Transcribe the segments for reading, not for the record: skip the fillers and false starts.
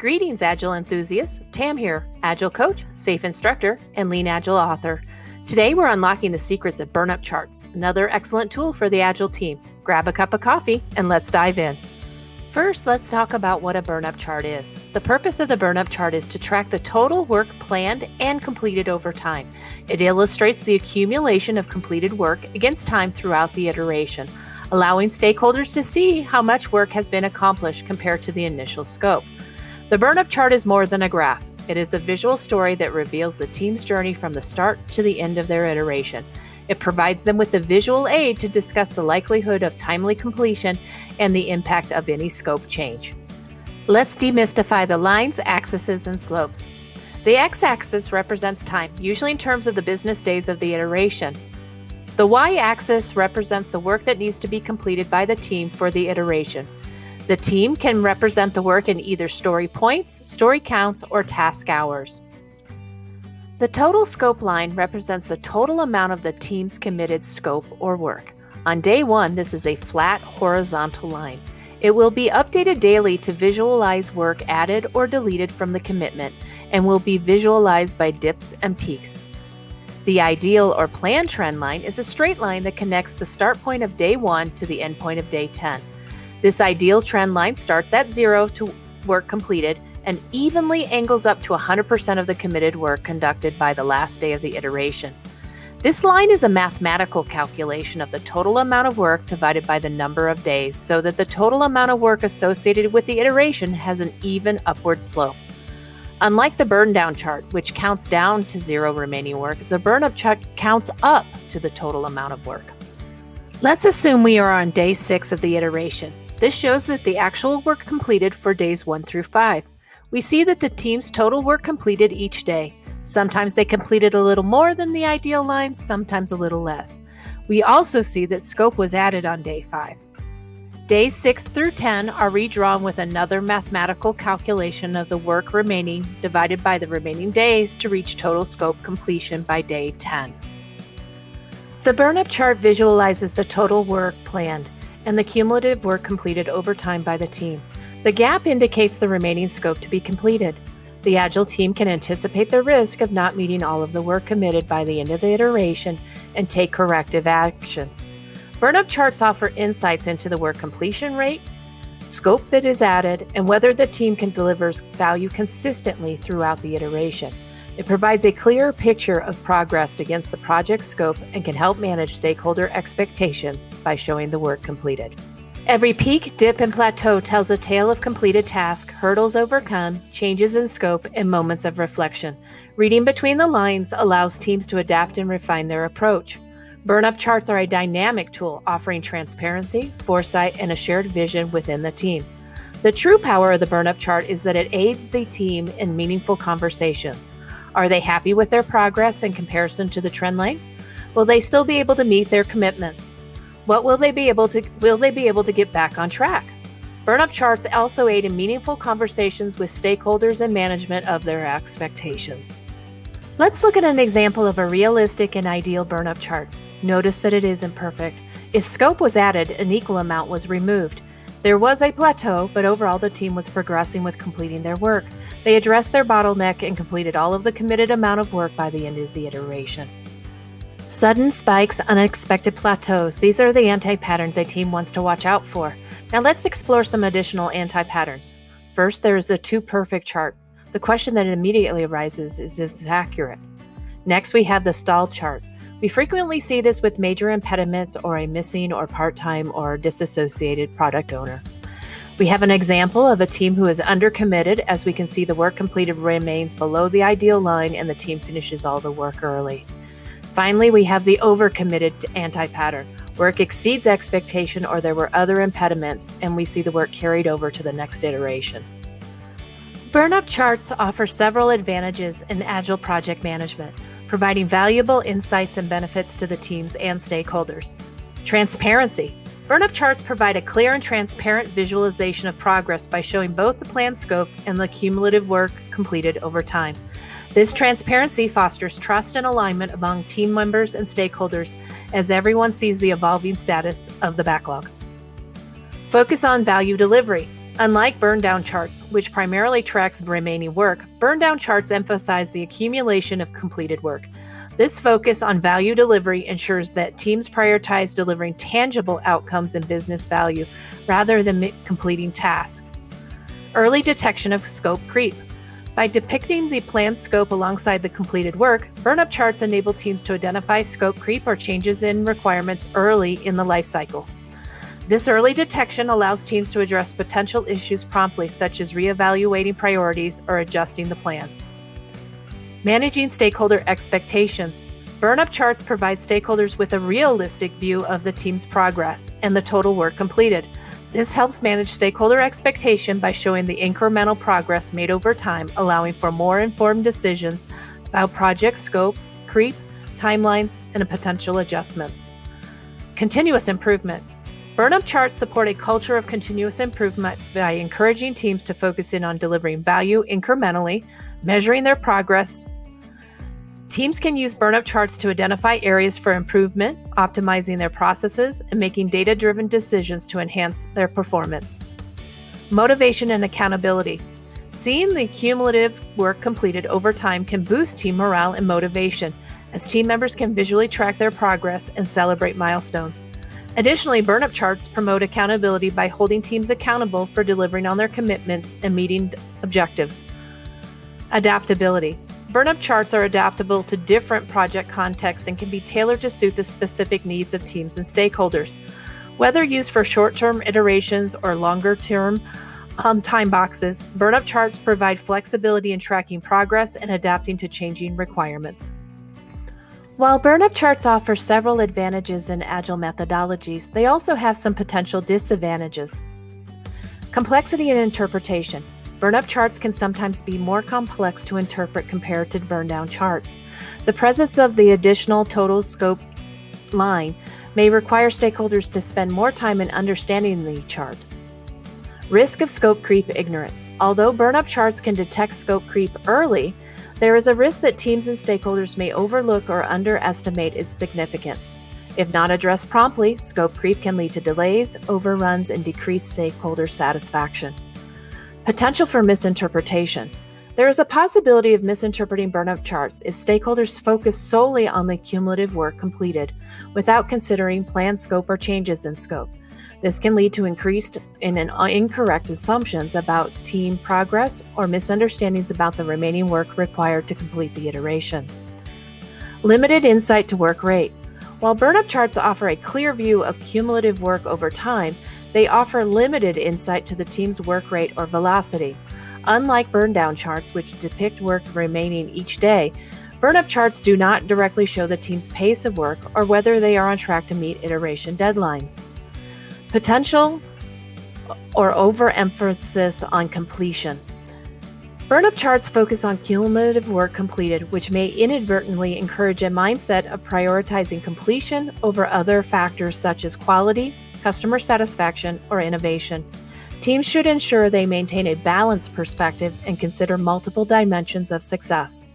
Greetings, Agile enthusiasts. Tam here, Agile coach, safe instructor, and Lean Agile author. Today, we're unlocking the secrets of Burn Up Charts, another excellent tool for the Agile team. Grab a cup of coffee and let's dive in. First, let's talk about what a Burn Up Chart is. The purpose of the Burn Up Chart is to track the total work planned and completed over time. It illustrates the accumulation of completed work against time throughout the iteration, allowing stakeholders to see how much work has been accomplished compared to the initial scope. The Burn Up Chart is more than a graph. It is a visual story that reveals the team's journey from the start to the end of their iteration. It provides them with the visual aid to discuss the likelihood of timely completion and the impact of any scope change. Let's demystify the lines, axes, and slopes. The x-axis represents time, usually in terms of the business days of the iteration. The y-axis represents the work that needs to be completed by the team for the iteration. The team can represent the work in either story points, story counts, or task hours. The total scope line represents the total amount of the team's committed scope or work. On day one, this is a flat horizontal line. It will be updated daily to visualize work added or deleted from the commitment and will be visualized by dips and peaks. The ideal or planned trend line is a straight line that connects the start point of day 1 to the end point of day 10. This ideal trend line starts at 0 to work completed and evenly angles up to 100% of the committed work conducted by the last day of the iteration. This line is a mathematical calculation of the total amount of work divided by the number of days so that the total amount of work associated with the iteration has an even upward slope. Unlike the burn down chart, which counts down to 0 remaining work, the burn up chart counts up to the total amount of work. Let's assume we are on day 6 of the iteration. This shows that the actual work completed for days 1 through 5. We see that the team's total work completed each day. Sometimes they completed a little more than the ideal line, sometimes a little less. We also see that scope was added on day 5. Days 6 through 10 are redrawn with another mathematical calculation of the work remaining divided by the remaining days to reach total scope completion by day 10. The Burn Up Chart visualizes the total work planned and the cumulative work completed over time by the team. The gap indicates the remaining scope to be completed. The Agile team can anticipate the risk of not meeting all of the work committed by the end of the iteration and take corrective action. Burn Up Charts offer insights into the work completion rate, scope that is added, and whether the team can deliver value consistently throughout the iteration. It provides a clearer picture of progress against the project scope and can help manage stakeholder expectations by showing the work completed. Every peak, dip, and plateau tells a tale of completed tasks, hurdles overcome, changes in scope, and moments of reflection. Reading between the lines allows teams to adapt and refine their approach. Burn Up Charts are a dynamic tool offering transparency, foresight, and a shared vision within the team. The true power of the Burn Up Chart is that it aids the team in meaningful conversations. Are they happy with their progress in comparison to the trend line? Will they still be able to meet their commitments? Will they be able to get back on track? Burn Up Charts also aid in meaningful conversations with stakeholders and management of their expectations. Let's look at an example of a realistic and ideal Burn Up Chart. Notice that it isn't perfect. If scope was added, an equal amount was removed. There was a plateau, but overall the team was progressing with completing their work. They addressed their bottleneck and completed all of the committed amount of work by the end of the iteration. Sudden spikes, unexpected plateaus. These are the anti-patterns a team wants to watch out for. Now let's explore some additional anti-patterns. First, there is the too perfect chart. The question that immediately arises is this accurate? Next, we have the stalled chart. We frequently see this with major impediments or a missing or part-time or disassociated product owner. We have an example of a team who is undercommitted, as we can see the work completed remains below the ideal line and the team finishes all the work early. Finally, we have the overcommitted anti-pattern. Work exceeds expectation or there were other impediments and we see the work carried over to the next iteration. Burn Up Charts offer several advantages in Agile project management, providing valuable insights and benefits to the teams and stakeholders. Transparency. Burn Up Charts provide a clear and transparent visualization of progress by showing both the planned scope and the cumulative work completed over time. This transparency fosters trust and alignment among team members and stakeholders as everyone sees the evolving status of the backlog. Focus on value delivery. Unlike burn down charts, which primarily tracks remaining work, burn down charts emphasize the accumulation of completed work. This focus on value delivery ensures that teams prioritize delivering tangible outcomes and business value rather than completing tasks. Early detection of scope creep. By depicting the planned scope alongside the completed work, burn-up charts enable teams to identify scope creep or changes in requirements early in the life cycle. This early detection allows teams to address potential issues promptly, such as reevaluating priorities or adjusting the plan. Managing stakeholder expectations. Burn-up charts provide stakeholders with a realistic view of the team's progress and the total work completed. This helps manage stakeholder expectation by showing the incremental progress made over time, allowing for more informed decisions about project scope, creep, timelines, and potential adjustments. Continuous improvement. Burn-up charts support a culture of continuous improvement by encouraging teams to focus in on delivering value incrementally, measuring their progress. Teams can use burn-up charts to identify areas for improvement, optimizing their processes, and making data-driven decisions to enhance their performance. Motivation and accountability. Seeing the cumulative work completed over time can boost team morale and motivation, as team members can visually track their progress and celebrate milestones. Additionally, burn-up charts promote accountability by holding teams accountable for delivering on their commitments and meeting objectives. Adaptability. Burn-up charts are adaptable to different project contexts and can be tailored to suit the specific needs of teams and stakeholders. Whether used for short-term iterations or longer-term time boxes, burn-up charts provide flexibility in tracking progress and adapting to changing requirements. While burn-up charts offer several advantages in Agile methodologies, they also have some potential disadvantages. Complexity and interpretation. Burn-up charts can sometimes be more complex to interpret compared to burn-down charts. The presence of the additional total scope line may require stakeholders to spend more time in understanding the chart. Risk of scope creep ignorance. Although burn-up charts can detect scope creep early, there is a risk that teams and stakeholders may overlook or underestimate its significance. If not addressed promptly, scope creep can lead to delays, overruns, and decreased stakeholder satisfaction. Potential for misinterpretation. There is a possibility of misinterpreting burn-up charts if stakeholders focus solely on the cumulative work completed without considering planned scope or changes in scope. This can lead to increased and incorrect assumptions about team progress or misunderstandings about the remaining work required to complete the iteration. Limited insight to work rate. While burn-up charts offer a clear view of cumulative work over time, they offer limited insight to the team's work rate or velocity. Unlike burn-down charts, which depict work remaining each day, burn-up charts do not directly show the team's pace of work or whether they are on track to meet iteration deadlines. Potential or overemphasis on completion. Burn-up charts focus on cumulative work completed, which may inadvertently encourage a mindset of prioritizing completion over other factors such as quality, customer satisfaction, or innovation. Teams should ensure they maintain a balanced perspective and consider multiple dimensions of success.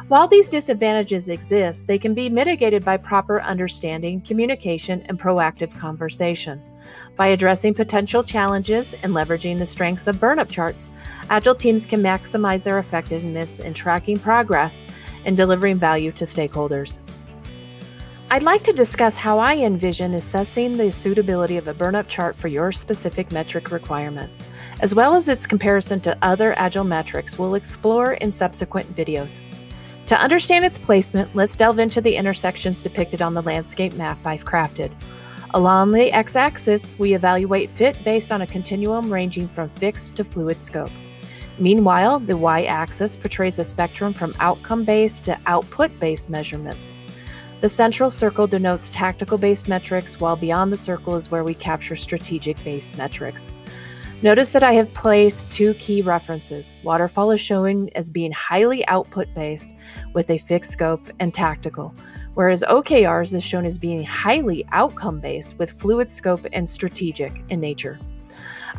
While these disadvantages exist, they can be mitigated by proper understanding, communication, and proactive conversation. By addressing potential challenges and leveraging the strengths of burn-up charts, Agile teams can maximize their effectiveness in tracking progress and delivering value to stakeholders. I'd like to discuss how I envision assessing the suitability of a burn-up chart for your specific metric requirements, as well as its comparison to other Agile metrics we'll explore in subsequent videos. To understand its placement, let's delve into the intersections depicted on the landscape map I've crafted. Along the x-axis, we evaluate fit based on a continuum ranging from fixed to fluid scope. Meanwhile, the y-axis portrays a spectrum from outcome-based to output-based measurements. The central circle denotes tactical-based metrics, while beyond the circle is where we capture strategic-based metrics. Notice that I have placed two key references. Waterfall is shown as being highly output-based with a fixed scope and tactical, whereas OKRs is shown as being highly outcome-based with fluid scope and strategic in nature.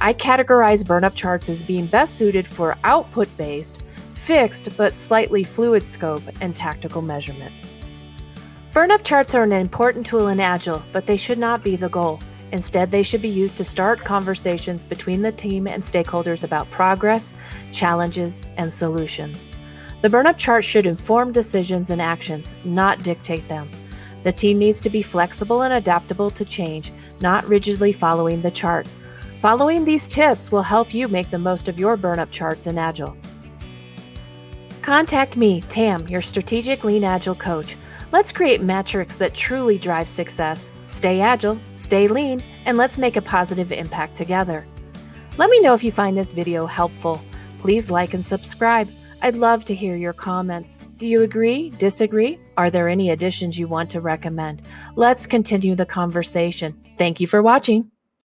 I categorize burn-up charts as being best suited for output-based, fixed but slightly fluid scope and tactical measurement. Burn-up charts are an important tool in Agile, but they should not be the goal. Instead, they should be used to start conversations between the team and stakeholders about progress, challenges, and solutions. The burn-up chart should inform decisions and actions, not dictate them. The team needs to be flexible and adaptable to change, not rigidly following the chart. Following these tips will help you make the most of your burn-up charts in Agile. Contact me, Tam, your strategic Lean Agile coach. Let's create metrics that truly drive success. Stay agile, stay lean, and let's make a positive impact together. Let me know if you find this video helpful. Please like and subscribe. I'd love to hear your comments. Do you agree? Disagree? Are there any additions you want to recommend? Let's continue the conversation. Thank you for watching.